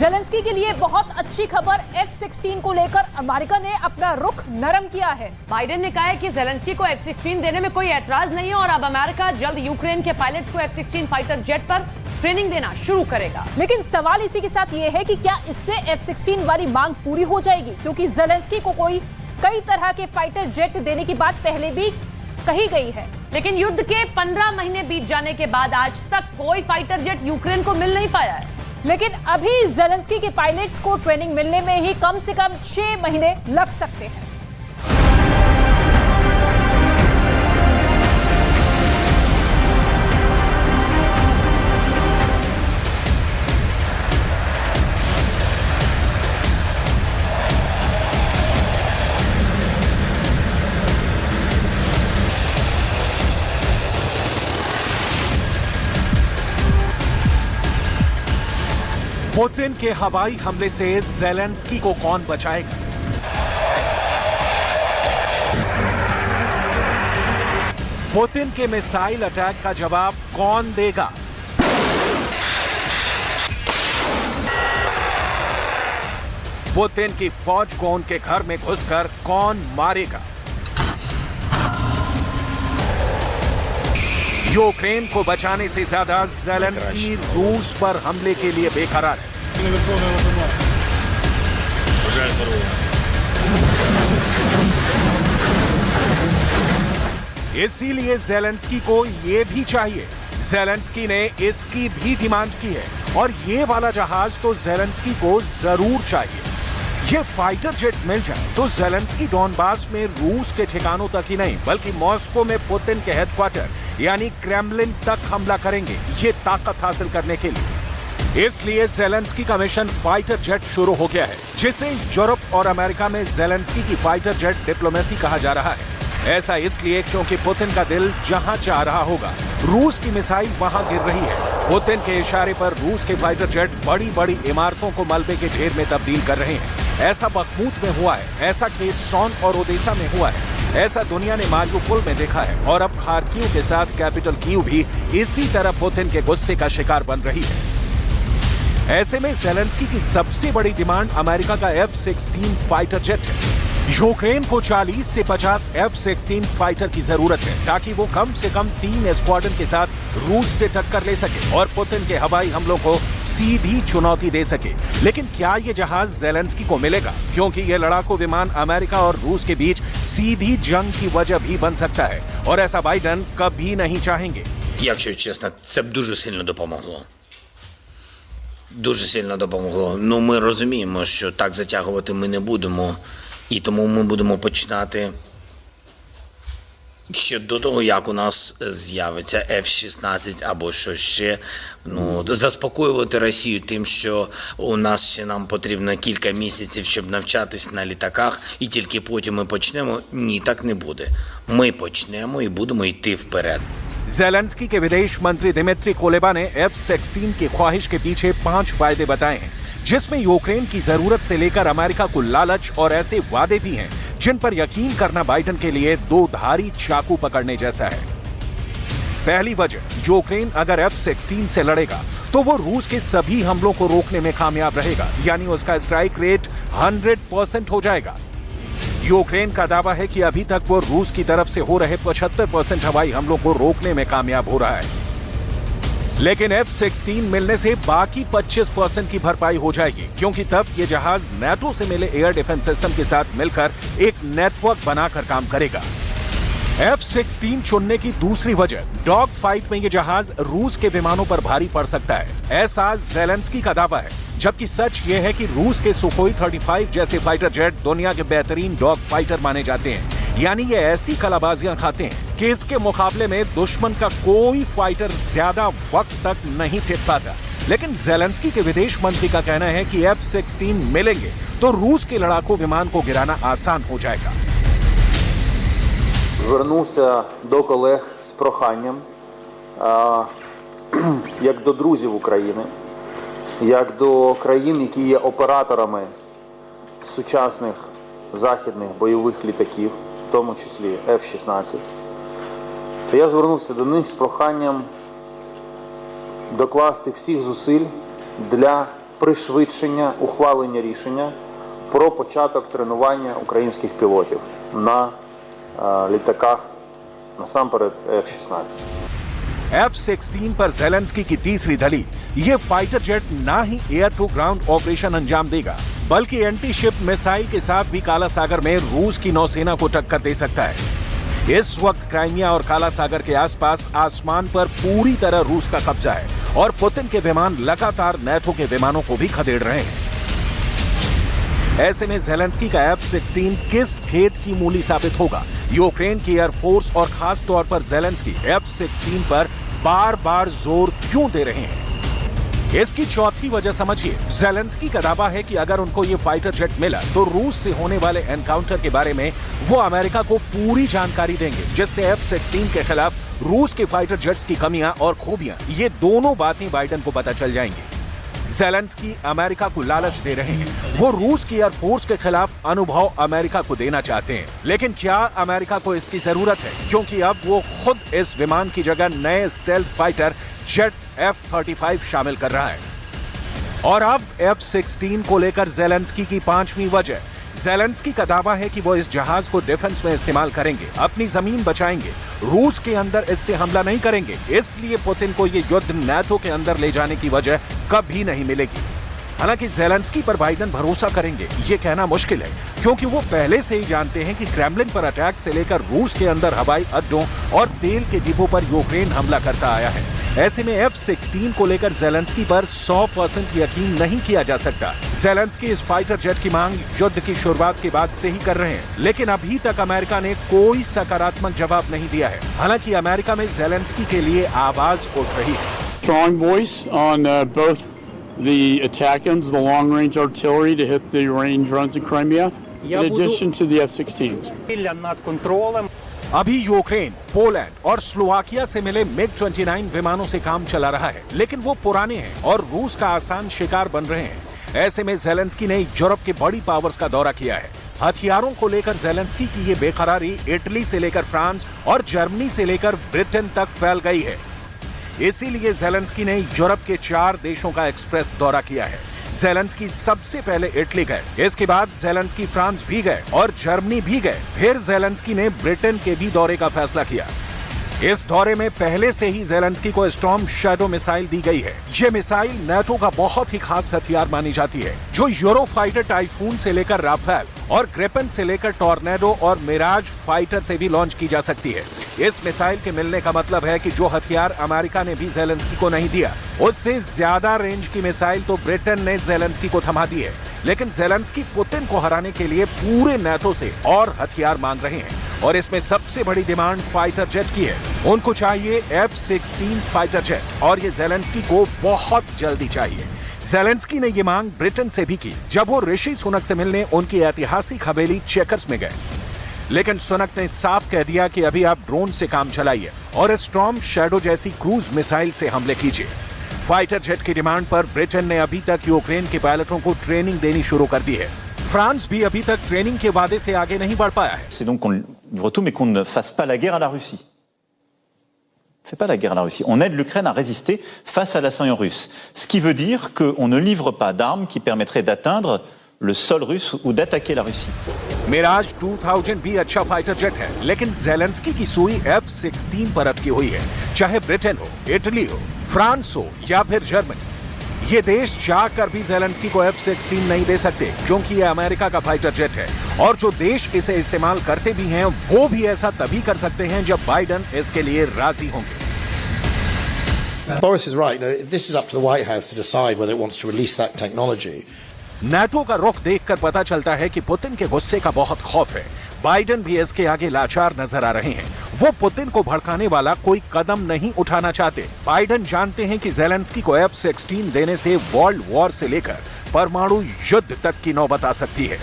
Zelensky के लिए बहुत अच्छी खबर, F-16 को लेकर अमेरिका ने अपना रुख नरम किया है। बाइडेन ने कहा है कि ज़ेलेंस्की को F-16 देने में कोई ऐतराज नहीं है और अब अमेरिका जल्द यूक्रेन के पायलट्स को F-16 फाइटर जेट पर ट्रेनिंग देना शुरू करेगा। लेकिन सवाल इसी के साथ ये है कि क्या इससे F-16 वाली मांग पूरी हो जाएगी, क्योंकि ज़ेलेंस्की को कई तरह के फाइटर जेट देने की बात पहले भी कही गई है। लेकिन युद्ध के 15 महीने बीत जाने के बाद आज तक कोई फाइटर जेट यूक्रेन को मिल नहीं पाया है। लेकिन अभी ज़ेलेंस्की के पायलट्स को ट्रेनिंग मिलने में ही कम से कम 6 महीने लग सकते हैं। पुतिन के हवाई हमले से ज़ेलेंस्की को कौन बचाएगा? पुतिन के मिसाइल अटैक का जवाब कौन देगा? पुतिन की फौज को उनके घर में घुसकर कौन मारेगा? यूक्रेन को बचाने से ज्यादा ज़ेलेंस्की रूस पर हमले के लिए बेकरार है। इसीलिए ज़ेलेंस्की को यह भी चाहिए। ज़ेलेंस्की ने इसकी भी डिमांड की है और ये वाला जहाज तो ज़ेलेंस्की को जरूर चाहिए। ये फाइटर जेट मिल जाए तो ज़ेलेंस्की डॉनबास में रूस के ठिकानों तक ही नहीं बल्कि मॉस्को में पुतिन के हेडक्वार्टर यानी क्रेमलिन तक हमला करेंगे, ये ताकत हासिल करने के लिए। इसलिए ज़ेलेंस्की का मिशन फाइटर जेट शुरू हो गया है, जिसे यूरोप और अमेरिका में ज़ेलेंस्की की फाइटर जेट डिप्लोमेसी कहा जा रहा है। ऐसा इसलिए क्योंकि पुतिन का दिल जहां चाह रहा होगा, रूस की मिसाइल वहां गिर रही है। पुतिन के इशारे पर रूस के फाइटर जेट बड़ी बड़ी इमारतों को मलबे के ढेर में तब्दील कर रहे हैं। ऐसा बखमूत में हुआ है, ऐसा केरसोन और ओडेसा में हुआ है, ऐसा दुनिया ने मारिउपोल में देखा है और अब खार्किव के साथ कैपिटल कीव भी इसी तरह पुतिन के गुस्से का शिकार बन रही है। ऐसे में ज़ेलेंस्की की सबसे बड़ी डिमांड अमेरिका का F-16 फाइटर जेट है। यूक्रेन को 40 से 50 F-16 फाइटर की जरूरत है ताकि वो कम से कम 3 स्क्वाड्रन के साथ रूस से टक्कर ले सके और पुतिन के हवाई हमलों को सीधी चुनौती दे सके। लेकिन क्या ये जहाज ज़ेलेंस्की को मिलेगा? क्योंकि ये लड़ाकू विमान अमेरिका और रूस के बीच सीधी जंग की वजह भी बन सकता है और ऐसा बाइडेन कभी नहीं चाहेंगे। Якщо чесно, це б дуже сильно допомогло. Дуже сильно допомогло. Ну, ми розуміємо, що так затягувати ми не будемо. І тому ми будемо починати ще до того, як у нас з'явиться F-16 або що ще. Ну, заспокоювати Росію тим, що у нас ще нам потрібно кілька місяців, щоб навчатись на літаках, і тільки потім ми почнемо. Ні, так не буде. Ми почнемо і будемо йти вперед. ज़ेलेंस्की के विदेश मंत्री दिमित्री कुलेबा ने F-16 की ख्वाहिश के पीछे 5 फायदे बताए हैं, जिसमें यूक्रेन की जरूरत से लेकर अमेरिका को लालच और ऐसे वादे भी हैं जिन पर यकीन करना बाइडेन के लिए दो धारी चाकू पकड़ने जैसा है। पहली वजह, यूक्रेन अगर F-16 से लड़ेगा तो वो रूस के सभी हमलों को रोकने में कामयाब रहेगा, यानी उसका स्ट्राइक रेट 100% हो जाएगा। यूक्रेन का दावा है कि अभी तक वो रूस की तरफ से हो रहे 75% हवाई हमलों को रोकने में कामयाब हो रहा है। लेकिन F-16 मिलने से बाकी 25% की भरपाई हो जाएगी, क्योंकि तब ये जहाज नाटो से मिले एयर डिफेंस सिस्टम के साथ मिलकर एक नेटवर्क बनाकर काम करेगा। F-16 चुनने की दूसरी वजह, डॉग फाइट में ये जहाज रूस के विमानों पर भारी पड़ सकता है, ऐसा ज़ेलेंस्की का दावा है। जबकि सच ये है कि रूस के सुखोई 35 जैसे फाइटर जेट दुनिया के बेहतरीन डॉग फाइटर माने जाते हैं, यानी ये ऐसी कलाबाजियां खाते हैं कि इसके मुकाबले में दुश्मन का कोई फाइटर ज्यादा वक्त तक नहीं टिक पाता। लेकिन ज़ेलेंस्की के विदेश मंत्री का कहना है कि F-16 मिलेंगे तो रूस के लड़ाकू विमान को गिराना आसान हो जाएगा। Звернувся до колег з проханням, як до друзів України, як до країн, які є операторами сучасних західних бойових літаків, в тому числі F-16, то я звернувся до них з проханням докласти всіх зусиль для пришвидшення ухвалення рішення про початок тренування українських пілотів на літаках, насамперед F-16. F-16 पर जेलेंस्की की तीसरी दलील, ये फाइटर जेट ना ही एयर टू ग्राउंड ऑपरेशन अंजाम देगा, बल्कि एंटी शिप मिसाइल के साथ भी काला सागर में रूस की नौसेना को टक्कर दे सकता है। इस वक्त क्राइमिया और काला सागर के आसपास आसमान पर पूरी तरह रूस का कब्जा है और पुतिन के विमान लगातार नेटो के विमानों को भी खदेड़ रहे हैं। ऐसे में जेलेंस्की का F-16 किस खेत की मूली साबित होगा? यूक्रेन की एयरफोर्स और खास तौर पर जेलेंस्की F-16 पर बार बार जोर क्यों दे रहे हैं? इसकी चौथी वजह समझिए। जेलेंस्की का दावा है कि अगर उनको ये फाइटर जेट मिला तो रूस से होने वाले एनकाउंटर के बारे में वो अमेरिका को पूरी जानकारी देंगे, जिससे F-16 के खिलाफ रूस के फाइटर जेट्स की कमियां और खूबियां, ये दोनों बातें बाइडेन को पता चल जाएंगी। जेलेंस्की अमेरिका को लालच दे रहे हैं, वो रूस की एयरफोर्स के खिलाफ अनुभव अमेरिका को देना चाहते हैं, लेकिन क्या अमेरिका को इसकी जरूरत है? क्योंकि अब वो खुद इस विमान की जगह नए स्टेल्थ फाइटर जेट F-35 शामिल कर रहा है। और अब F-16 को लेकर जेलेंस्की की पांचवी वजह, जेलेंस्की का दावा है कि वो इस जहाज को डिफेंस में इस्तेमाल करेंगे, अपनी जमीन बचाएंगे, रूस के अंदर इससे हमला नहीं करेंगे। इसलिए पुतिन को ये युद्ध नाटो के अंदर ले जाने की वजह कभी नहीं मिलेगी। हालांकि जेलेंस्की पर बाइडेन भरोसा करेंगे ये कहना मुश्किल है, क्योंकि वो पहले से ही जानते हैं कि क्रेमलिन पर अटैक से लेकर रूस के अंदर हवाई अड्डों और तेल के डिपो पर यूक्रेन हमला करता आया है। ऐसे में F-16 को लेकर जेलेंस्की पर 100% यकीन नहीं किया जा सकता। जेलेंस्की इस फाइटर जेट की मांग युद्ध की शुरुआत के बाद से ही कर रहे हैं, लेकिन अभी तक अमेरिका ने कोई सकारात्मक जवाब नहीं दिया है। हालांकि अमेरिका में जेलेंस्की के लिए आवाज उठ रही है। Strong voice on both the ATACMS, the long-range artillery to hit the Iranian drones in Crimea, in addition to the F-16s. अभी यूक्रेन, पोलैंड और स्लोवाकिया से मिले MiG-29 विमानों से काम चला रहा है, लेकिन वो पुराने हैं और रूस का आसान शिकार बन रहे हैं। ऐसे में जेलेंस्की ने यूरोप के बड़ी पावर्स का दौरा किया है। हथियारों को लेकर जेलेंस्की की ये बेकरारी इटली से लेकर फ्रांस और जर्मनी से लेकर ब्रिटेन तक फैल गई है। इसीलिए जेलेंस्की ने यूरोप के 4 देशों का एक्सप्रेस दौरा किया है। जेलेंस्की सबसे पहले इटली गए, इसके बाद जेलेंस्की फ्रांस भी गए और जर्मनी भी गए। फिर जेलेंस्की ने ब्रिटेन के भी दौरे का फैसला किया। इस दौरे में पहले से ही जेलेंस्की को स्टॉर्म शैडो मिसाइल दी गई है। ये मिसाइल नाटो का बहुत ही खास हथियार मानी जाती है, जो यूरोफाइटर टाइफून से लेकर राफेल और ग्रिपेन से लेकर टॉर्नेडो और मिराज फाइटर से भी लॉन्च की जा सकती है। इस मिसाइल के मिलने का मतलब है कि जो हथियार अमेरिका ने भी जेलेंस्की को नहीं दिया, उससे ज्यादा रेंज की मिसाइल तो ब्रिटेन ने जेलेंस्की को थमा दी है। लेकिन जेलेंस्की पुतिन को हराने के लिए पूरे नाटो से और हथियार मांग रहे हैं, और इसमें सबसे बड़ी डिमांड फाइटर जेट की है। उनको चाहिए F-16 फाइटर जेट, और ये जेलेंस्की को बहुत जल्दी चाहिए। जेलेंस्की ने ये मांग ब्रिटेन से भी की जब वो ऋषि सुनक से मिलने उनकी ऐतिहासिक हवेली चेकर्स में गए। लेकिन सुनक ने साफ कह दिया कि अभी आप ड्रोन से काम चलाइए और स्टॉर्म शैडो जैसी क्रूज मिसाइल से हमले कीजिए। फाइटर जेट की डिमांड पर ब्रिटेन ने अभी तक यूक्रेन के पायलटों को ट्रेनिंग देनी शुरू कर दी है। फ्रांस भी अभी तक ट्रेनिंग के वादे से आगे नहीं बढ़ पाया है। C'est donc qu'on livre tout, mais qu'on ne fasse pas la guerre à la Russie. On ne fait pas la guerre à la Russie. On aide l'Ukraine à résister face à l'assaillant russe. Ce qui veut dire qu'on ne livre pas d'armes qui permettraient d'atteindre le sol russe ou d'attaquer la Russie. Miraj 2000 भी अच्छा fighter jet है, लेकिन Zelensky की सुई F-16 पर अटकी हुई है। चाहे ब्रिटेन हो, इटली हो, फ्रांस हो या फिर जर्मनी, ये देश चाहकर भी जेलेंस्की को F-16 नहीं दे सकते, क्योंकि ये अमेरिका का फाइटर जेट है। और जो देश इसे इस्तेमाल करते भी हैं, वो भी ऐसा तभी कर सकते हैं जब बाइडेन इसके लिए राजी होंगे। Boris is right. This is up to the White House to decide whether it wants to release that technology. NATO का रुख देखकर पता चलता है कि पुतिन के गुस्से का बहुत खौफ है। बाइडेन भी इसके आगे लाचार नजर आ रहे हैं। वो पुतिन को भड़काने वाला कोई कदम नहीं उठाना चाहते। बाइडेन जानते हैं कि जेलेंस्की को F-16 देने से वर्ल्ड वॉर से लेकर परमाणु युद्ध तक की नौबत आ सकती है।